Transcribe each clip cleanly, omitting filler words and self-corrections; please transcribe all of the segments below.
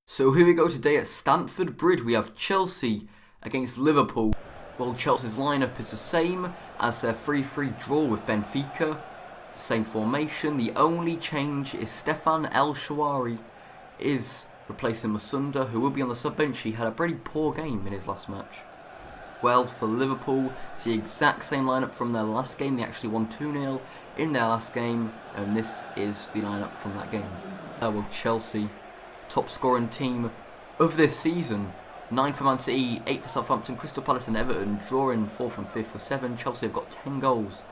So here we go today at Stamford Bridge. We have Chelsea against Liverpool. Well, Chelsea's lineup is the same as their 3-3 draw with Benfica. The same formation. The only change is Stefan El Shaarawy is replacing Masunda, who will be on the sub bench. He had a pretty poor game in his last match. Well, for Liverpool, it's the exact same lineup from their last game. They actually won 2-0 in their last game, and this is the lineup from that game. Well, Chelsea, top scoring team of this season. 9 for Man City, 8 for Southampton, Crystal Palace and Everton, drawing 4th and 5th for 7. Chelsea have got 10 goals.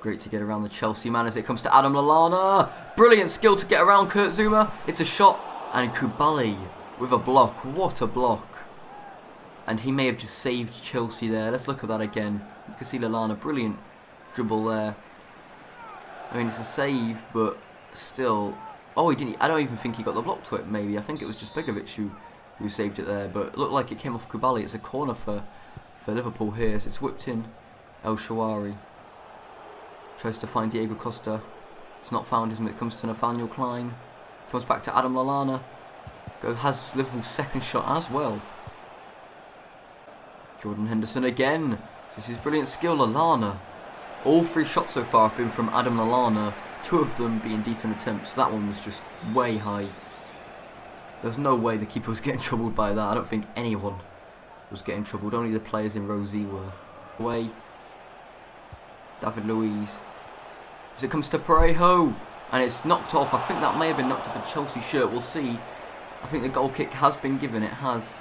Great to get around the Chelsea man as it comes to Adam Lallana. Brilliant skill to get around Kurt Zouma. It's a shot, and Koulibaly with a block. What a block. And he may have just saved Chelsea there. Let's look at that again. You can see Lallana, brilliant dribble there. I mean, it's a save, but still. Oh, he didn't. I don't even think he got the block to it, maybe. I think it was just Begovic who saved it there. But it looked like it came off Koulibaly. It's a corner for Liverpool here. So it's whipped in. El Shaarawy tries to find Diego Costa. It's not found him. It comes to Nathaniel Klein. Comes back to Adam Lallana. Has Liverpool's second shot as well. Jordan Henderson again. This is brilliant skill. Lallana. All 3 shots so far have been from Adam Lallana. 2 of them being decent attempts. That one was just way high. There's no way the keeper was getting troubled by that. I don't think anyone was getting troubled. Only the players in row Z were. Away. David Luiz. As it comes to Parejo. And it's knocked off. I think that may have been knocked off a Chelsea shirt. We'll see. I think the goal kick has been given. It has.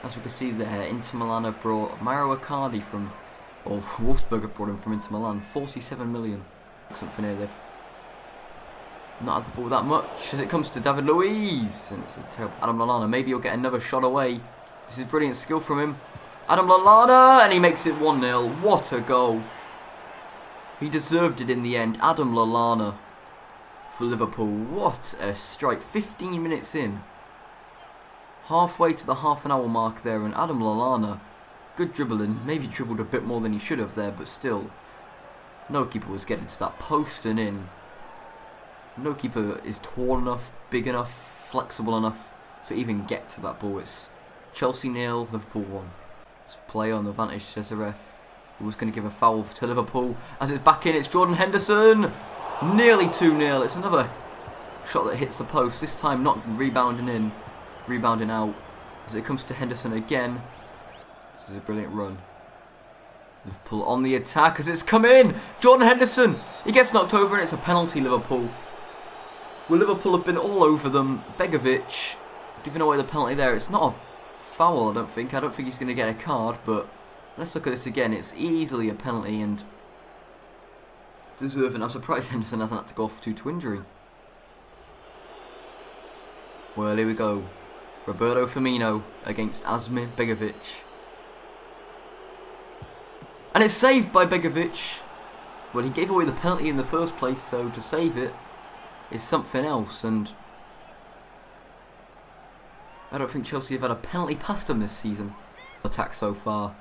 As we can see there, Inter Milan have brought Mauro Icardi from, or Wolfsburg have brought him from Inter Milan. 47 million. Something here. They've not had the ball that much. As it comes to David Luiz. And it's a terrible Adam Lallana. Maybe he'll get another shot away. This is brilliant skill from him. Adam Lallana. And he makes it 1-0. What a goal. He deserved it in the end. Adam Lallana for Liverpool. What a strike. 15 minutes in. Halfway to the half-an-hour mark there, and Adam Lallana, good dribbling, maybe dribbled a bit more than he should have there, but still, no keeper was getting to that post and in. No keeper is tall enough, big enough, flexible enough to even get to that ball. It's Chelsea 0, Liverpool 1. It's play on the advantage, says the ref. He was going to give a foul to Liverpool. As it's back in, it's Jordan Henderson. Nearly 2-0. It's another shot that hits the post, this time not rebounding in. Rebounding out as it comes to Henderson again. This is a brilliant run. Liverpool on the attack as it's come in. Jordan Henderson. He gets knocked over and it's a penalty, Liverpool. Well, Liverpool have been all over them. Begovic giving away the penalty there. It's not a foul, I don't think. I don't think he's going to get a card, but let's look at this again. It's easily a penalty and deserving. I'm surprised Henderson hasn't had to go off due to injury. Well, here we go. Roberto Firmino against Asmir Begovic. And it's saved by Begovic. Well, he gave away the penalty in the first place, so to save it is something else. And I don't think Chelsea have had a penalty past them this season. Attack so far.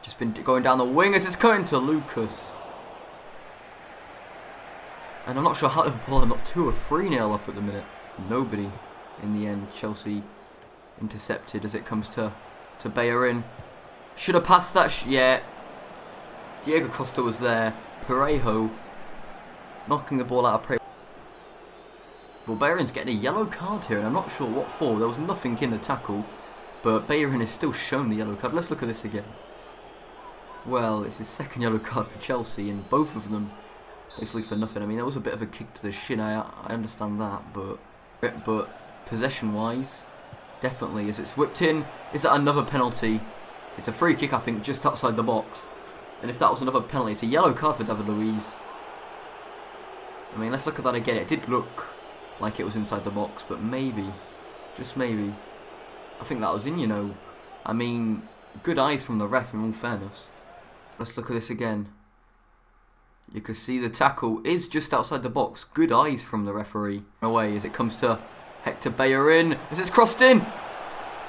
Just been going down the wing as it's coming to Lucas. And I'm not sure how Liverpool are not 2 or 3-0 up at the minute. Nobody in the end. Chelsea intercepted as it comes to Bellerin. Should have passed that. Yeah. Diego Costa was there. Parejo knocking the ball out of Parejo. Well, Bellerin's getting a yellow card here, and I'm not sure what for. There was nothing in the tackle, but Bellerin is still shown the yellow card. Let's look at this again. Well, it's his second yellow card for Chelsea, and both of them basically for nothing. I mean, that was a bit of a kick to the shin. I understand that, but possession-wise, definitely, as it's whipped in. Is that another penalty? It's a free kick, I think, just outside the box. And if that was another penalty, it's a yellow card for David Luiz. I mean, let's look at that again. It did look like it was inside the box, but maybe, just maybe, I think that was in, you know. I mean, good eyes from the ref, in all fairness. Let's look at this again. You can see the tackle is just outside the box. Good eyes from the referee. Away as it comes to Hector Bellerin as it's crossed in.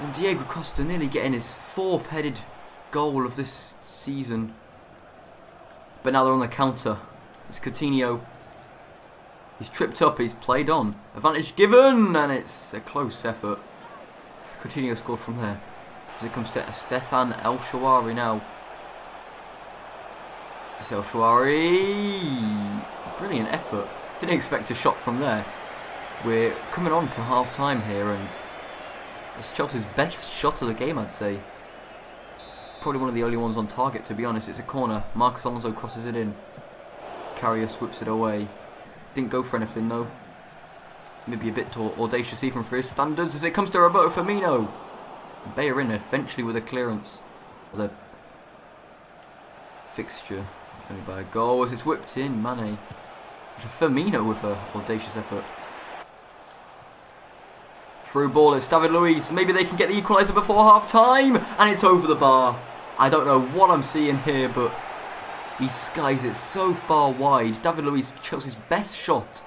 And Diego Costa nearly getting his 4th headed goal of this season. But now they're on the counter. It's Coutinho He's tripped up, he's played on. Advantage given, and it's a close effort. Coutinho scored from there. As it comes to Stefan El Shawari now. It's El Shawari. Brilliant effort. Didn't expect a shot from there. We're coming on to half time here, and it's Chelsea's best shot of the game, I'd say. Probably one of the only ones on target, to be honest. It's a corner. Marcos Alonso crosses it in. Karius whips it away. Didn't go for anything though. Maybe a bit audacious even for his standards as it comes to Roberto Firmino. Bayer in eventually with a clearance. The fixture. Only by a goal as it's whipped in. Mane. Firmino with an audacious effort. Through ball, it's David Luiz. Maybe they can get the equaliser before half time. And it's over the bar. I don't know what I'm seeing here, but he skies it so far wide. David Luiz, Chelsea's best shot.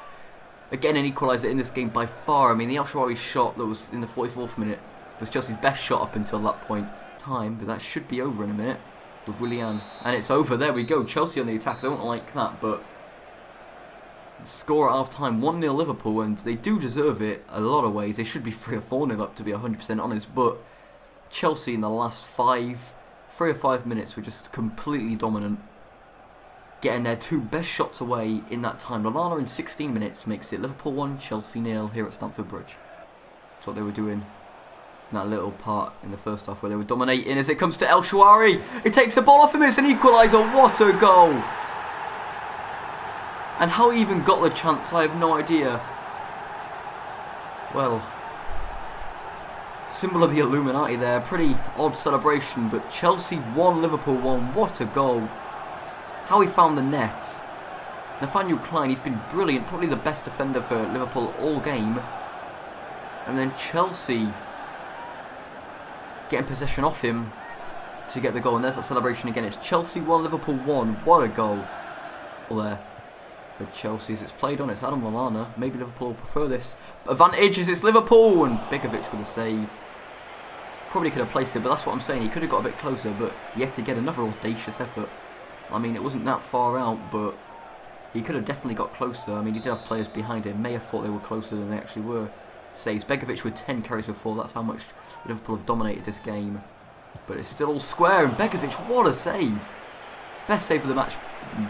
Again, an equaliser in this game by far. I mean, the El Shaarawy shot that was in the 44th minute was Chelsea's best shot up until that point. Time, but that should be over in a minute with Willian. And it's over. There we go. Chelsea on the attack. They won't like that, but score at half time 1-0 Liverpool, and they do deserve it a lot of ways. They should be 3 or 4-0 up, to be 100% honest, but Chelsea in the last 3 or 5 minutes were just completely dominant, getting their 2 best shots away in that time. Lallana in 16 minutes makes it Liverpool 1, Chelsea 0 here at Stamford Bridge. That's what they were doing in that little part in the first half where they were dominating. As it comes to El Shaarawy, it takes the ball off him, it's an equaliser. What a goal! And how he even got the chance, I have no idea. Well, symbol of the Illuminati there. Pretty odd celebration, but Chelsea 1, Liverpool 1. What a goal. How he found the net. Nathaniel Klein, he's been brilliant. Probably the best defender for Liverpool all game. And then Chelsea getting possession off him to get the goal. And there's that celebration again. It's Chelsea 1, Liverpool 1. What a goal. There. For Chelsea as it's played on, it's Adam Lallana. Maybe Liverpool will prefer this. Advantage as it's Liverpool, and Begovic with a save. Probably could have placed it, but that's what I'm saying. He could have got a bit closer, but yet to get another audacious effort. I mean, it wasn't that far out, but he could have definitely got closer. I mean, he did have players behind him. May have thought they were closer than they actually were. Saves. Begovic with 10 carries before. That's how much Liverpool have dominated this game. But it's still all square, and Begovic, what a save! Best save of the match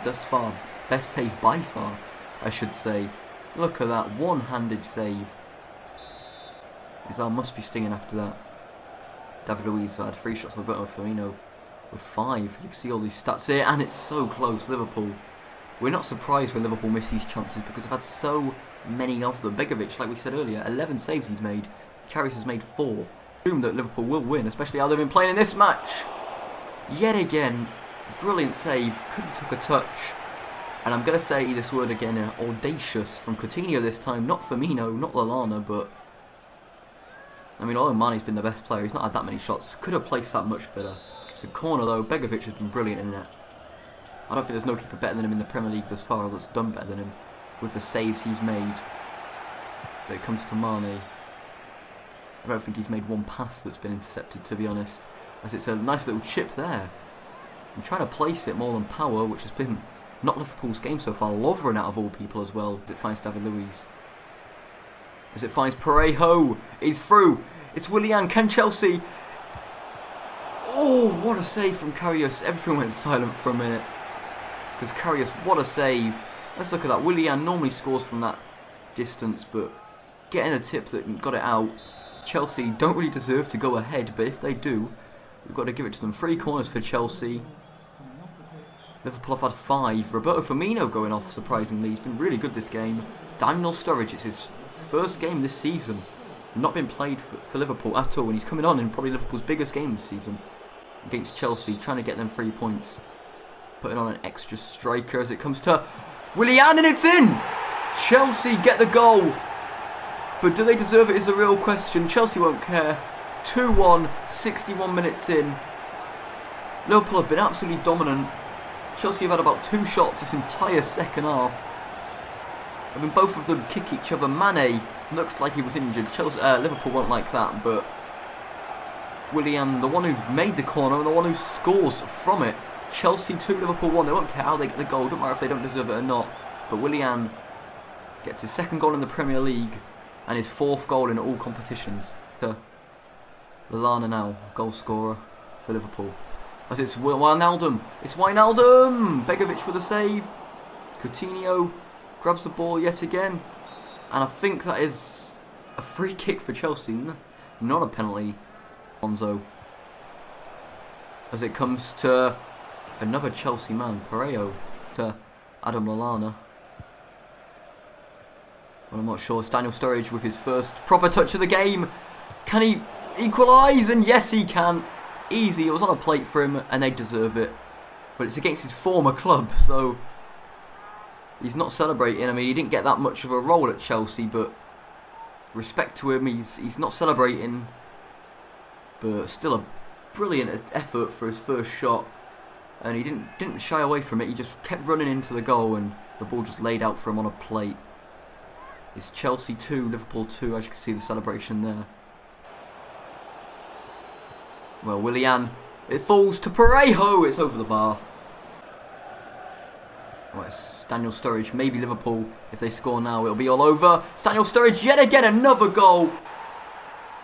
thus far. Best save by far, I should say. Look at that, one-handed save. His arm must be stinging after that. David Luiz had 3 shots for Roberto Firmino with 5. You can see all these stats here, and it's so close, Liverpool. We're not surprised when Liverpool miss these chances because they've had so many of them. Begovic, like we said earlier, 11 saves he's made. Karius has made 4. Assume that Liverpool will win, especially how they've been playing in this match. Yet again, brilliant save, couldn't took a touch. And I'm going to say this word again, audacious from Coutinho this time. Not Firmino, not Lallana, but I mean, Mane's been the best player. He's not had that many shots. Could have placed that much better. It's a corner though. Begovic has been brilliant in that. I don't think there's no keeper better than him in the Premier League thus far, or that's done better than him with the saves he's made. But it comes to Mane, I don't think he's made one pass that's been intercepted, to be honest. As it's a nice little chip there. I'm trying to place it more than power, which has been not Liverpool's game so far. Lovren out of all people as well. As it finds David Luiz. As it finds Parejo. He's through. It's Willian. Can Chelsea? Oh, what a save from Karius. Everyone went silent for a minute. Because Karius, what a save. Let's look at that. Willian normally scores from that distance, but getting a tip that got it out. Chelsea don't really deserve to go ahead, but if they do, we've got to give it to them. 3 corners for Chelsea. Liverpool have had 5. Roberto Firmino going off, surprisingly. He's been really good this game. Daniel Sturridge, it's his first game this season. Not been played for Liverpool at all, and he's coming on in probably Liverpool's biggest game this season against Chelsea, trying to get them 3 points. Putting on an extra striker as it comes to Willian, and it's in! Chelsea get the goal. But do they deserve it is the real question. Chelsea won't care. 2-1, 61 minutes in. Liverpool have been absolutely dominant. Chelsea have had about 2 shots this entire second half. I mean, both of them kick each other. Mane looks like he was injured. Liverpool won't like that, but Willian, the one who made the corner and the one who scores from it. Chelsea 2, Liverpool 1. They won't care how they get the goal. Don't matter if they don't deserve it or not. But Willian Gets his second goal in the Premier League and his 4th goal in all competitions. Lallana now, goal scorer for Liverpool. As it's Wijnaldum. It's Wijnaldum! Begovic with a save. Coutinho grabs the ball yet again. And I think that is a free kick for Chelsea. Not a penalty. Alonso. As it comes to another Chelsea man, Pereiro, to Adam Lallana. Well, I'm not sure. It's Daniel Sturridge with his first proper touch of the game. Can he equalise? And yes, he can. Easy. It was on a plate for him, and they deserve it. But it's against his former club, so he's not celebrating. I mean, he didn't get that much of a role at Chelsea, but respect to him. He's not celebrating, but still a brilliant effort for his first shot. And he didn't shy away from it. He just kept running into the goal, and the ball just laid out for him on a plate. It's Chelsea 2, Liverpool 2, as you can see the celebration there. Well, Willian, it falls to Pereiro, it's over the bar. Well, it's Daniel Sturridge, maybe Liverpool, if they score now, it'll be all over. It's Daniel Sturridge, yet again, another goal.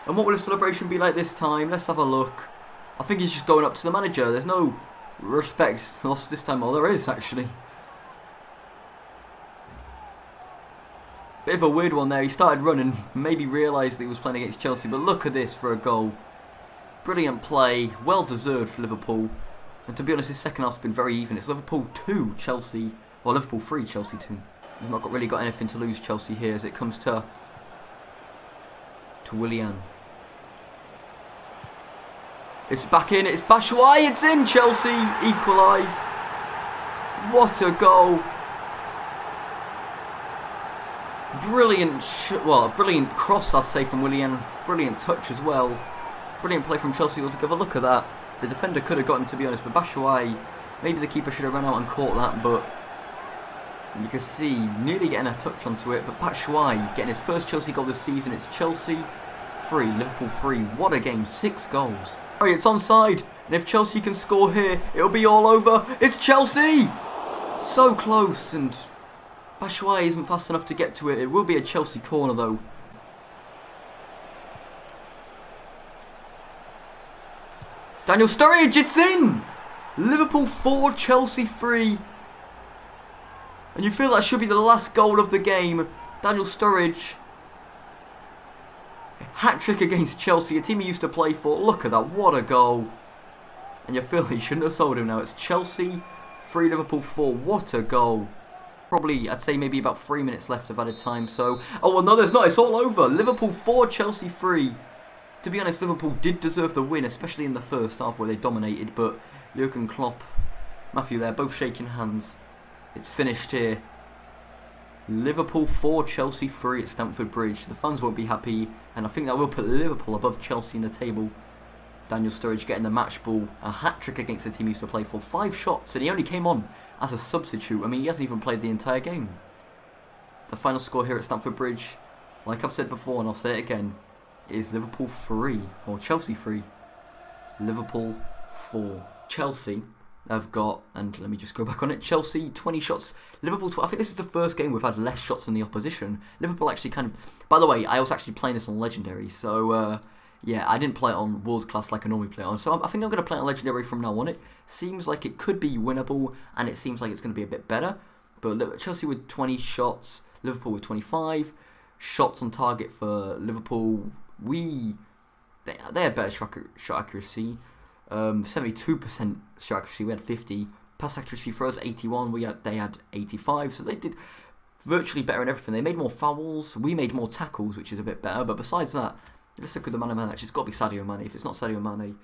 And what will the celebration be like this time? Let's have a look. I think he's just going up to the manager, there's no respect lost this time, well there is actually. Bit of a weird one there. He started running, maybe realised that he was playing against Chelsea, but look at this for a goal. Brilliant play, well deserved for Liverpool. And to be honest, his second half's been very even. It's Liverpool 2, Chelsea, or Liverpool 3, Chelsea 2. He's not really got anything to lose, Chelsea, here as it comes to Willian. It's back in, it's Batshuayi, it's in, Chelsea equalise. What a goal. Brilliant, brilliant cross, I'd say, from Willian. Brilliant touch as well. Brilliant play from Chelsea altogether. Look at that. The defender could have got him, to be honest, but Batshuayi, maybe the keeper should have run out and caught that, but you can see nearly getting a touch onto it. But Batshuayi getting his first Chelsea goal this season. It's Chelsea 3, Liverpool 3. What a game, 6 goals. Sorry, it's onside, and if Chelsea can score here, it'll be all over. It's Chelsea! So close, and Batshuayi isn't fast enough to get to it. It will be a Chelsea corner though. Daniel Sturridge, it's in! Liverpool 4, Chelsea 3. And you feel that should be the last goal of the game. Daniel Sturridge. Hat-trick against Chelsea, a team he used to play for. Look at that, what a goal. And you feel he shouldn't have sold him now. It's Chelsea 3, Liverpool 4. What a goal. Probably, I'd say maybe about 3 minutes left of added time. So, oh well, no, there's not. It's all over. Liverpool 4, Chelsea 3. To be honest, Liverpool did deserve the win, especially in the first half where they dominated. But Jurgen Klopp, Matthew there, both shaking hands. It's finished here. Liverpool 4, Chelsea 3 at Stamford Bridge. The fans won't be happy, and I think that will put Liverpool above Chelsea in the table. Daniel Sturridge getting the match ball, a hat-trick against the team he used to play for. 5 shots, and he only came on as a substitute. I mean, he hasn't even played the entire game. The final score here at Stamford Bridge, like I've said before and I'll say it again, is Liverpool 3, or Chelsea 3, Liverpool 4. Chelsea have got, and let me just go back on it, Chelsea 20 shots, Liverpool 12. I think this is the first game we've had less shots than the opposition. Liverpool actually kind of, by the way, I was actually playing this on Legendary, so yeah, I didn't play it on World Class like I normally play it on, so I think I'm going to play it on Legendary from now on. It seems like it could be winnable, and it seems like it's going to be a bit better, but Chelsea with 20 shots, Liverpool with 25, shots on target for Liverpool, they had better shot accuracy, 72% shot accuracy, we had 50, pass accuracy for us 81, they had 85, so they did virtually better in everything. They made more fouls, we made more tackles, which is a bit better, but besides that, let's look at the man of the match. It's got to be Sadio Mane. If it's not Sadio Mane,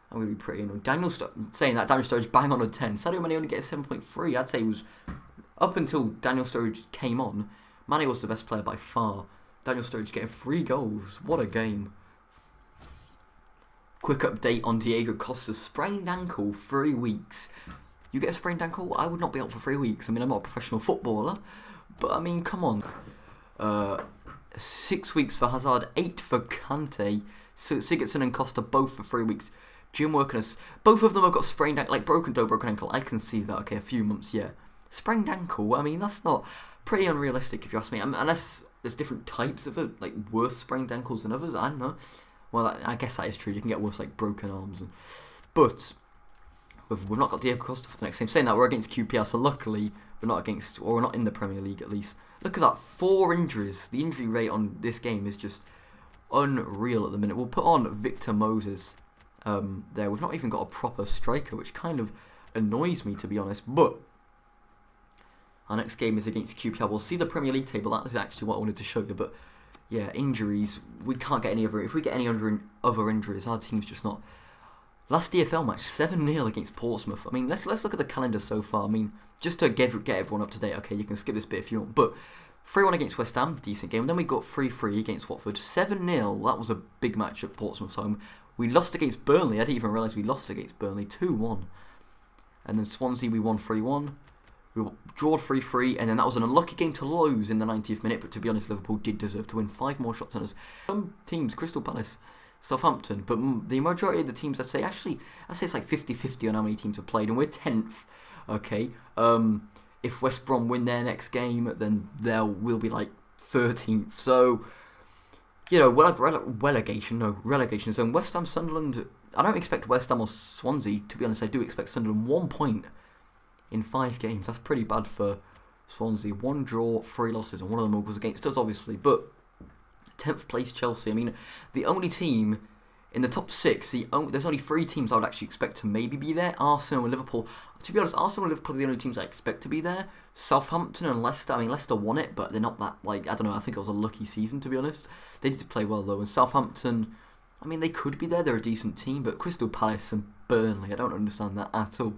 I'm going to be pretty annoyed. Daniel Sturridge bang on a 10. Sadio Mane only gets 7.3. I'd say he was, up until Daniel Sturridge came on, Mane was the best player by far. Daniel Sturridge getting 3 goals. What a game. Quick update on Diego Costa's sprained ankle, 3 weeks. You get a sprained ankle? I would not be out for 3 weeks. I mean, I'm not a professional footballer, but I mean, come on. 6 weeks for Hazard, 8 for Kante. So Sigurdsson and Costa both for 3 weeks. Jim Workness, both of them have got sprained ankle, like broken ankle. I can see that. Okay, a few months, yeah. Sprained ankle, I mean, that's not pretty unrealistic if you ask me. I mean, unless there's different types of it, like worse sprained ankles than others. I don't know. Well, I guess that is true. You can get worse like broken arms, but we've not got Diego Costa for the next game. Saying that, we're against QPR, so luckily we're not against, or we're not in the Premier League at least. Look at that, 4 injuries. The injury rate on this game is just unreal at the minute. We'll put on Victor Moses there. We've not even got a proper striker, which kind of annoys me, to be honest. But our next game is against QPR. We'll see the Premier League table. That is actually what I wanted to show you. But yeah, injuries. We can't get any other. If we get any other injuries, our team's just not. Last EFL match, 7-0 against Portsmouth. I mean, let's look at the calendar so far. I mean, just to get everyone up to date. Okay, you can skip this bit if you want. But 3-1 against West Ham, decent game. And then we got 3-3 against Watford. 7-0. That was a big match at Portsmouth's home. We lost against Burnley. I didn't even realise we lost against Burnley. 2-1. And then Swansea, we won 3-1. We drawed 3-3, and then that was an unlucky game to lose in the 90th minute, but to be honest, Liverpool did deserve to win 5 more shots on us. Some teams, Crystal Palace, Southampton, but the majority of the teams, I'd say it's like 50-50 on how many teams have played, and we're 10th, okay? If West Brom win their next game, then we'll be like 13th, so, you know, relegation zone. West Ham, Sunderland, I don't expect West Ham or Swansea, to be honest. I do expect Sunderland 1 point in 5 games. That's pretty bad for Swansea. 1 draw, 3 losses, and one of them was against us, obviously. But 10th place Chelsea. I mean, the only team in the top 6. There's only 3 teams I would actually expect to maybe be there. Arsenal and Liverpool. To be honest, Arsenal and Liverpool are the only teams I expect to be there. Southampton and Leicester. I mean, Leicester won it, but they're not that, like, I don't know. I think it was a lucky season, to be honest. They did play well though. And Southampton, I mean, they could be there. They're a decent team, but Crystal Palace and Burnley, I don't understand that at all.